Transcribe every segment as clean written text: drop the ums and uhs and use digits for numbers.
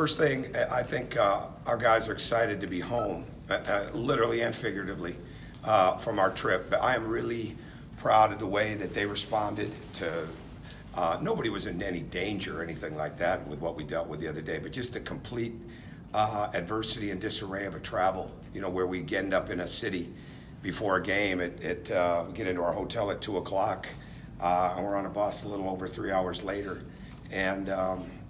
First thing, I think our guys are excited to be home, literally and figuratively, from our trip. But I am really proud of the way that they responded to. Nobody was in any danger or anything like that with what we dealt with the other day, but just the complete adversity and disarray of a travel, where we end up in a city before a game. We get into our hotel at 2 o'clock, and we're on a bus a little over 3 hours later. And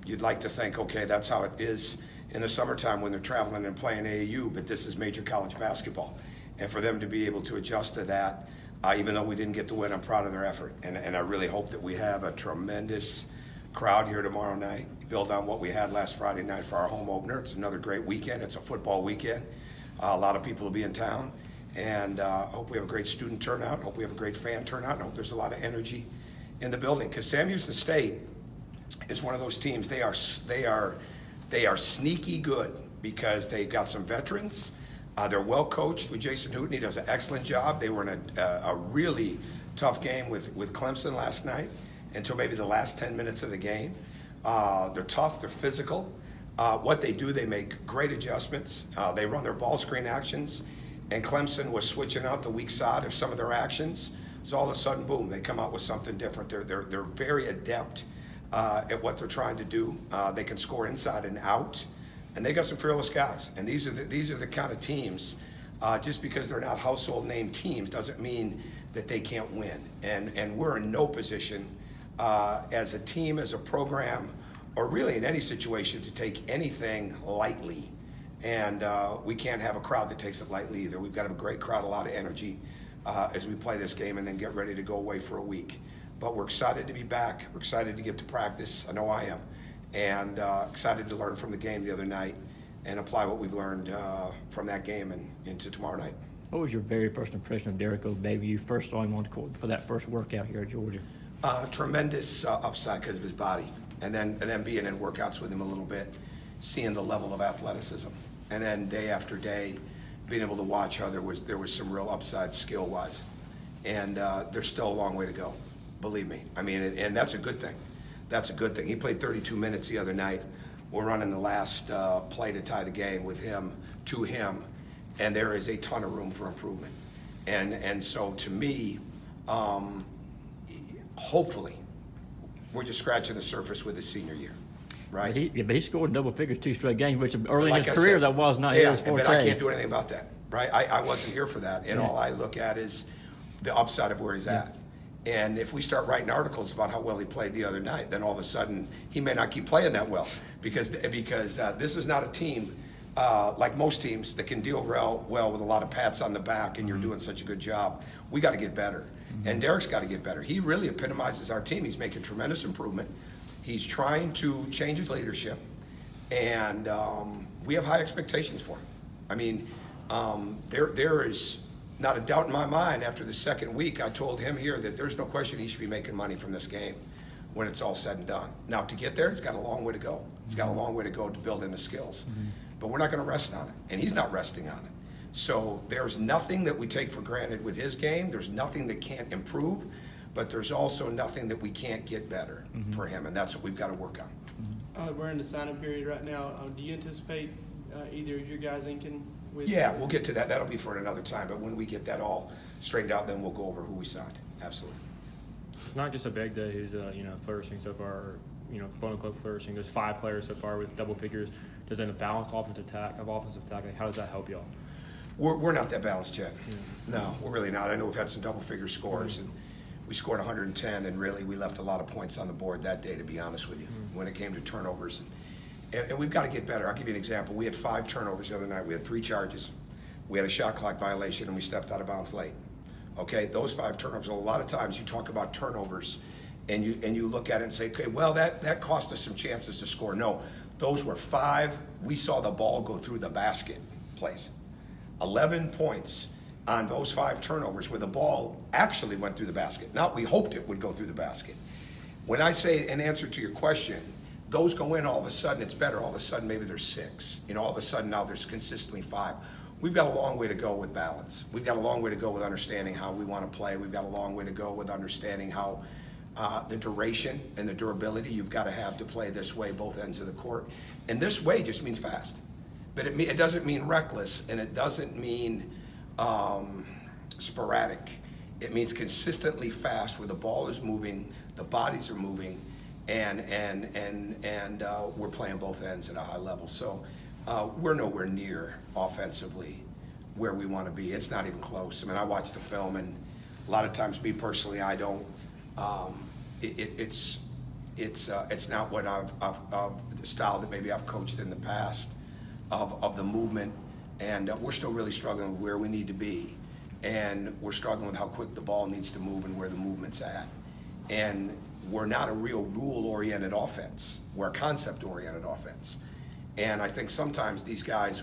you'd like to think, okay, that's how it is in the summertime when they're traveling and playing AAU, but this is major college basketball. And for them to be able to adjust to that, even though we didn't get the win, I'm proud of their effort. And I really hope that we have a tremendous crowd here tomorrow night, build on what we had last Friday night for our home opener. It's another great weekend. It's a football weekend. A lot of people will be in town. And I hope we have a great student turnout. I hope we have a great fan turnout. And I hope there's a lot of energy in the building. Because Sam Houston State is one of those teams. They are sneaky good because they got some veterans. They're well coached with Jason Hooten. He does an excellent job. They were in a really tough game with Clemson last night until maybe the last 10 minutes of the game. They're tough. They're physical. What they do, they make great adjustments. They run their ball screen actions. And Clemson was switching out the weak side of some of their actions. So all of a sudden, boom, they come out with something different. They're very adept at what they're trying to do. They can score inside and out, and they got some fearless guys. And these are the kind of teams. Just because they're not household name teams doesn't mean that they can't win. And we're in no position as a team, as a program, or really in any situation to take anything lightly. And we can't have a crowd that takes it lightly either. We've got to have a great crowd, a lot of energy as we play this game and then get ready to go away for a week. But we're excited to be back. We're excited to get to practice. I know I am. And excited to learn from the game the other night and apply what we've learned from that game and into tomorrow night. What was your very first impression of Derek O'Baby? You first saw him on the court for that first workout here at Georgia. Tremendous upside because of his body. And then being in workouts with him a little bit, seeing the level of athleticism. And then day after day, being able to watch how there was some real upside skill-wise. And there's still a long way to go, believe me. I mean, and that's a good thing. That's a good thing. He played 32 minutes the other night. We're running the last play to tie the game with him, to him, and there is a ton of room for improvement. And so to me, hopefully, we're just scratching the surface with his senior year. Right. But he scored double figures 2 straight games, which early in his career that was not his forte. But I can't do anything about that, right? I wasn't here for that, and all I look at is the upside of where he's at. And if we start writing articles about how well he played the other night, then all of a sudden he may not keep playing that well because this is not a team like most teams that can deal well with a lot of pats on the back and you're doing such a good job. We got to get better, and Derek's got to get better. He really epitomizes our team. He's making tremendous improvement. He's trying to change his leadership, and we have high expectations for him. I mean, there is not a doubt in my mind after the second week. I told him here that there's no question he should be making money from this game when it's all said and done. Now, to get there, he's got a long way to go. He's got a long way to go to build in the skills. But we're not going to rest on it, and he's not resting on it. So there's nothing that we take for granted with his game. There's nothing that can't improve. But there's also nothing that we can't get better for him, and that's what we've got to work on. We're in the sign-up period right now. Do you anticipate either of your guys inking with? Yeah, we'll get to that. That'll be for another time. But when we get that all straightened out, then we'll go over who we signed. Absolutely. It's not just a big day who's flourishing so far. Quote unquote flourishing. There's 5 players so far with double figures. Does a balanced offensive attack? Like, how does that help y'all? We're not that balanced yet. No, we're really not. I know we've had some double figure scores and. We scored 110, and really we left a lot of points on the board that day, to be honest with you, when it came to turnovers. And we've got to get better. I'll give you an example. We had 5 turnovers the other night. We had 3 charges. We had a shot clock violation, and we stepped out of bounds late. Okay, those 5 turnovers. A lot of times you talk about turnovers, and you look at it and say, okay, well, that cost us some chances to score. No, those were 5. We saw the ball go through the basket plays. 11 points on those 5 turnovers where the ball actually went through the basket. Not we hoped it would go through the basket. When I say an answer to your question, those go in all of a sudden, it's better. All of a sudden, maybe there's 6. All of a sudden now there's consistently 5. We've got a long way to go with balance. We've got a long way to go with understanding how we want to play. We've got a long way to go with understanding how the duration and the durability you've got to have to play this way, both ends of the court. And this way just means fast. But it doesn't mean reckless, and it doesn't mean sporadic. It means consistently fast, where the ball is moving, the bodies are moving, and we're playing both ends at a high level. So we're nowhere near offensively where we want to be. It's not even close. I mean, I watch the film, and a lot of times, me personally, I don't. It's not what the style that maybe I've coached in the past of the movement, and we're still really struggling with where we need to be, and we're struggling with how quick the ball needs to move and where the movement's at. And we're not a real rule-oriented offense. We're a concept-oriented offense. And I think sometimes these guys,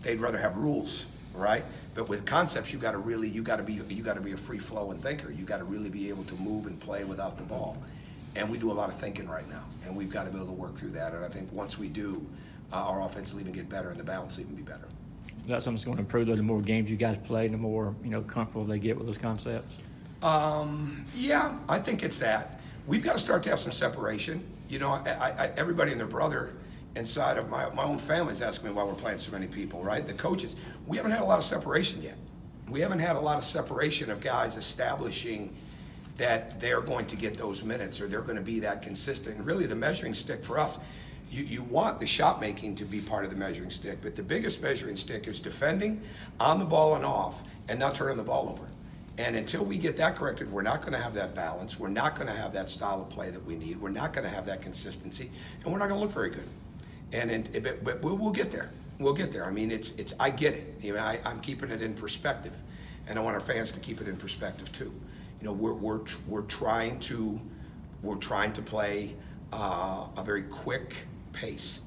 they'd rather have rules, right? But with concepts, you got to be a free-flowing thinker. You got to really be able to move and play without the ball. And we do a lot of thinking right now, and we've got to be able to work through that. And I think once we do, our offense will even get better, and the balance will even be better. That's something that's going to improve, though, the more games you guys play, the more comfortable they get with those concepts. Yeah, I think it's that. We've got to start to have some separation. Everybody and their brother inside of my own family is asking me why we're playing so many people, right? The coaches. We haven't had a lot of separation yet. We haven't had a lot of separation of guys establishing that they're going to get those minutes or they're going to be that consistent. And really the measuring stick for us, you want the shot making to be part of the measuring stick, but the biggest measuring stick is defending on the ball and off and not turning the ball over. And until we get that corrected, we're not going to have that balance. We're not going to have that style of play that we need. We're not going to have that consistency, and we're not going to look very good. But we'll get there. We'll get there. I mean, I get it. I'm keeping it in perspective, and I want our fans to keep it in perspective too. We're trying to play a very quick pace,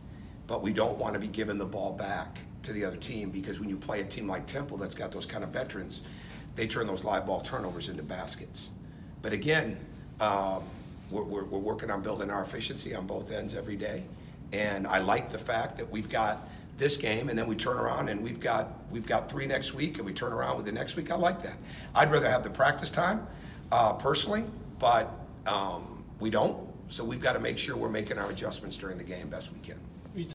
but we don't want to be giving the ball back to the other team, because when you play a team like Temple that's got those kind of veterans, they turn those live ball turnovers into baskets. But again, we're working on building our efficiency on both ends every day. And I like the fact that we've got this game, and then we turn around and we've got 3 next week, and we turn around with the next week. I like that. I'd rather have the practice time, personally, but we don't. So we've got to make sure we're making our adjustments during the game best we can.